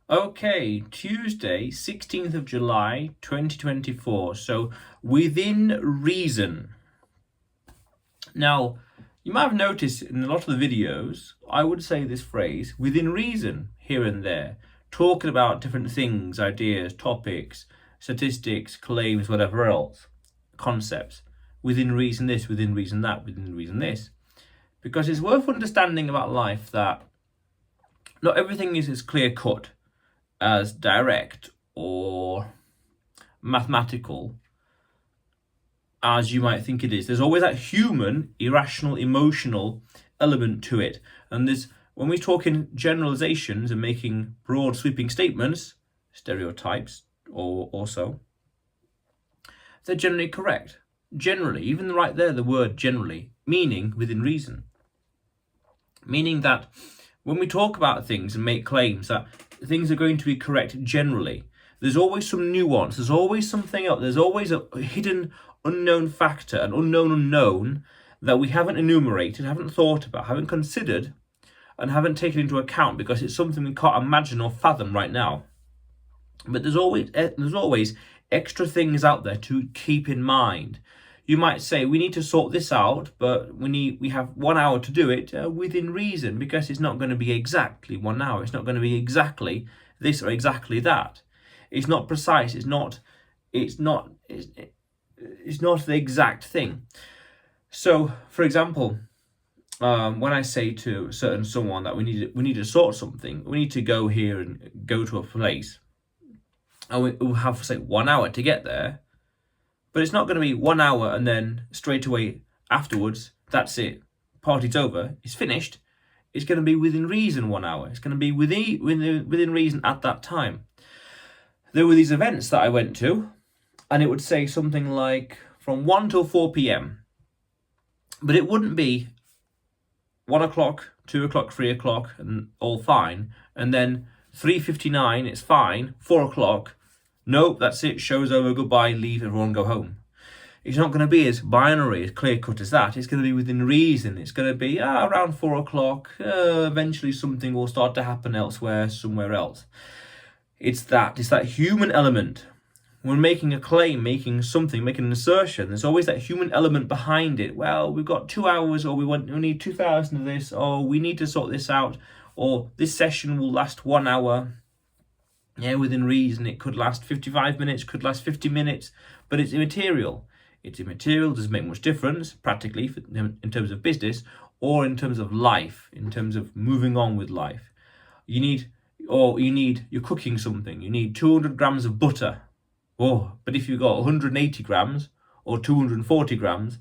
Okay, Tuesday, 16th of July, 2024. So, within reason. Now, you might have noticed in a lot of the videos, I would say this phrase, within reason, here and there, talking about different things, ideas, topics, statistics, claims, whatever else, concepts. Within reason this, within reason that, within reason this. Because it's worth understanding about life that not everything is as clear cut, as direct or mathematical as you might think it is. There's always that human, irrational, emotional element to it. And when we talk in generalizations and making broad sweeping statements, stereotypes or also, they're generally correct. Generally, even right there, the word generally, meaning within reason. Meaning that when we talk about things and make claims that things are going to be correct generally, there's always some nuance, there's always something else, there's always a hidden unknown factor, an unknown that we haven't enumerated, haven't thought about, haven't considered, and haven't taken into account because it's something we can't imagine or fathom right now. But there's always extra things out there to keep in mind. You might say we need to sort this out, but we have 1 hour to do it within reason, because it's not going to be exactly 1 hour. It's not going to be exactly this or exactly that. It's not precise. It's not the exact thing. So, for example, when I say to someone that we need to sort something, we need to go here and go to a place, and we'll have, say, 1 hour to get there. But it's not going to be 1 hour and then straight away afterwards, that's it, party's over, it's finished. It's going to be within reason 1 hour. It's going to be within reason at that time. There were these events that I went to, and it would say something like from 1 till 4 p.m. But it wouldn't be 1 o'clock, 2 o'clock, 3 o'clock, and all fine. And then 3:59, it's fine. 4 o'clock, nope, that's it, show's over, goodbye, leave, everyone go home. It's not going to be as binary, as clear-cut as that. It's going to be within reason. It's going to be around 4 o'clock, eventually something will start to happen elsewhere, somewhere else. It's that human element. When making a claim, making an assertion, there's always that human element behind it. Well, we've got 2 hours, or we need 2,000 of this, or we need to sort this out, or this session will last 1 hour. Yeah, within reason, it could last 55 minutes, could last 50 minutes, but it's immaterial. It's immaterial, doesn't make much difference, practically, in terms of business, or in terms of life, in terms of moving on with life. You're cooking something, you need 200 grams of butter. But if you've got 180 grams or 240 grams,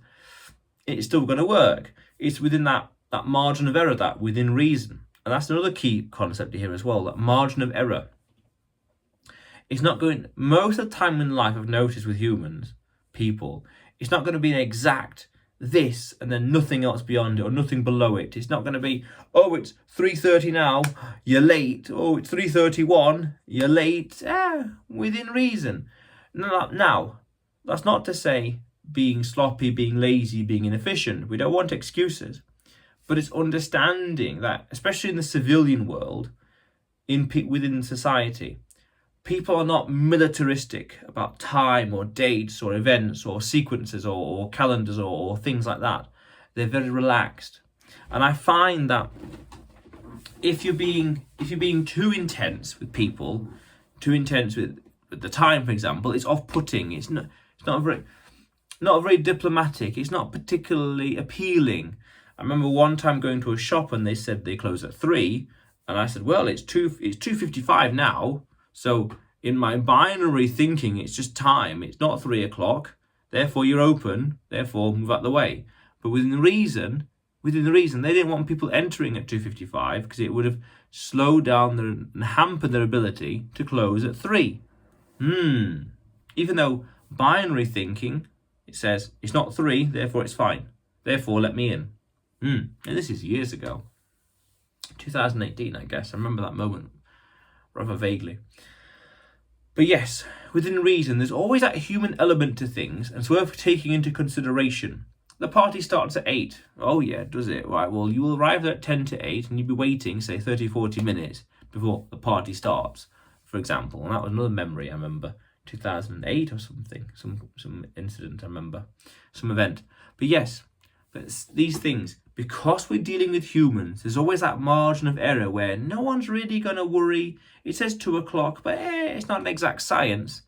it's still going to work. It's within that margin of error, that within reason. And that's another key concept here as well, that margin of error. It's not going, most of the time in life I've noticed with people, it's not going to be an exact this and then nothing else beyond it or nothing below it. It's not going to be, it's 3:30 now, you're late. It's 3:31, you're late. Within reason. Now, that's not to say being sloppy, being lazy, being inefficient. We don't want excuses. But it's understanding that, especially in the civilian world, within society, people are not militaristic about time or dates or events or sequences or calendars or things like that. They're very relaxed. And I find that if you're being too intense with people, too intense with the time, for example, it's off-putting. It's not very diplomatic. It's not particularly appealing. I remember one time going to a shop and they said they close at 3, and I said, well, it's 2:55 now. So in my binary thinking, it's just time. It's not 3 o'clock. Therefore, you're open. Therefore, move out the way. But within the reason, they didn't want people entering at 2:55 because it would have slowed down and hampered their ability to close at 3. Even though binary thinking, it says it's not 3, therefore it's fine. Therefore, let me in. And this is years ago. 2018, I guess. I remember that moment rather vaguely. But yes, within reason, there's always that human element to things, and it's worth taking into consideration. The party starts at 8. Oh yeah, does it? Right, well, you will arrive there at 10 to 8, and you'll be waiting, say, 30, 40 minutes before the party starts. for example. And that was another memory I remember, 2008 or something, some incident I remember, some event. But yes, but these things, because we're dealing with humans, there's always that margin of error where no one's really going to worry. It says 2 o'clock, but it's not an exact science.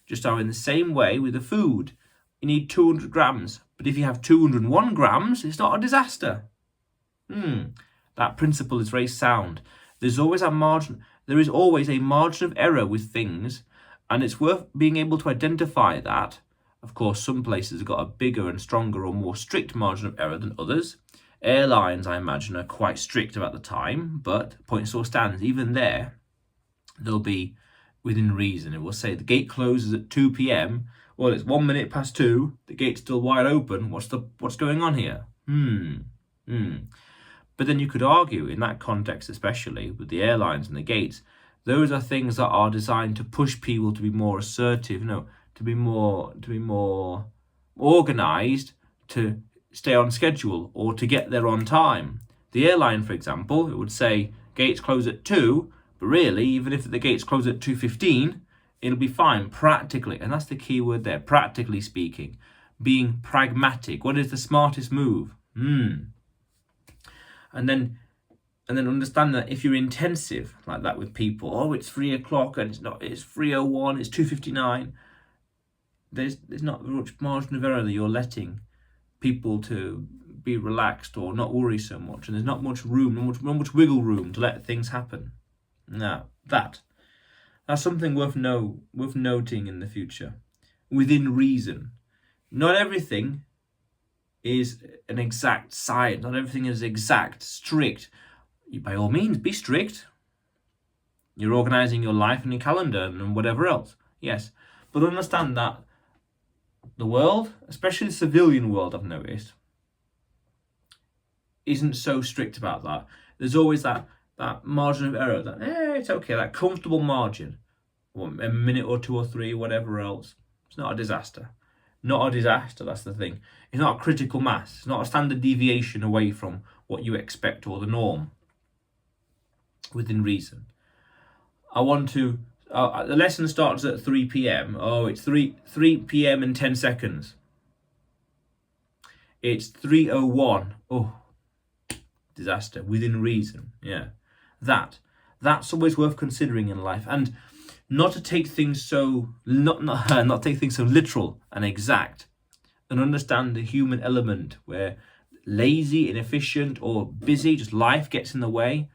Just how in the same way with the food, you need 200 grams. But if you have 201 grams, it's not a disaster. That principle is very sound. There's always a margin. There is always a margin of error with things, and it's worth being able to identify that. Of course, some places have got a bigger and stronger or more strict margin of error than others. Airlines, I imagine, are quite strict about the time, but point still stands. Even there, they'll be within reason. It will say the gate closes at 2 p.m. Well, it's 1 minute past 2. The gate's still wide open. What's going on here? But then you could argue, in that context especially, with the airlines and the gates, those are things that are designed to push people to be more assertive, to be more organised, to stay on schedule, or to get there on time. The airline, for example, it would say gates close at 2, but really, even if the gates close at 2:15, it'll be fine practically. And that's the key word there, practically speaking. Being pragmatic. What is the smartest move? And then understand that if you're intensive like that with people, it's 3 o'clock and it's 3:01, it's 2:59, there's not much margin of error that you're letting people to be relaxed or not worry so much, and there's not much room, not much wiggle room to let things happen. Now, that's something worth noting in the future. Within reason. Not everything is an exact science. Not everything is exact, strict. By all means, be strict. You're organising your life and your calendar and whatever else. Yes. But understand that the world, especially the civilian world, I've noticed, isn't so strict about that. There's always that margin of error, that it's okay, that comfortable margin. A minute or 2 or 3, whatever else. It's not a disaster. Not a disaster, that's the thing. It's not a critical mass. It's not a standard deviation away from what you expect or the norm. Within reason. I want to... the lesson starts at 3 p.m. It's 3 p.m. and 10 seconds. It's 3:01. Disaster. Within reason. Yeah. That's always worth considering in life. And not to take things so not take things so literal and exact, and understand the human element where lazy, inefficient, or busy, just life gets in the way.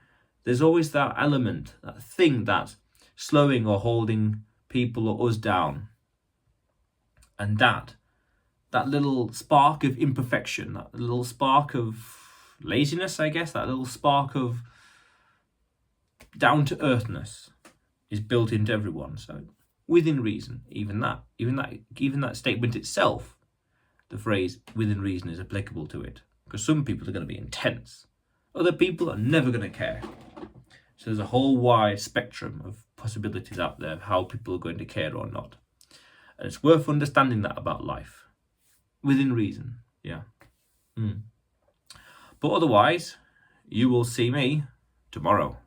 There's always that element, that thing that's slowing or holding people or us down. And that little spark of imperfection, that little spark of laziness, I guess, that little spark of down-to-earthness is built into everyone. So within reason, even that statement itself, the phrase within reason, is applicable to it. Because some people are going to be intense. Other people are never going to care. So there's a whole wide spectrum of possibilities out there of how people are going to care or not. And it's worth understanding that about life. Within reason, yeah. But otherwise, you will see me tomorrow.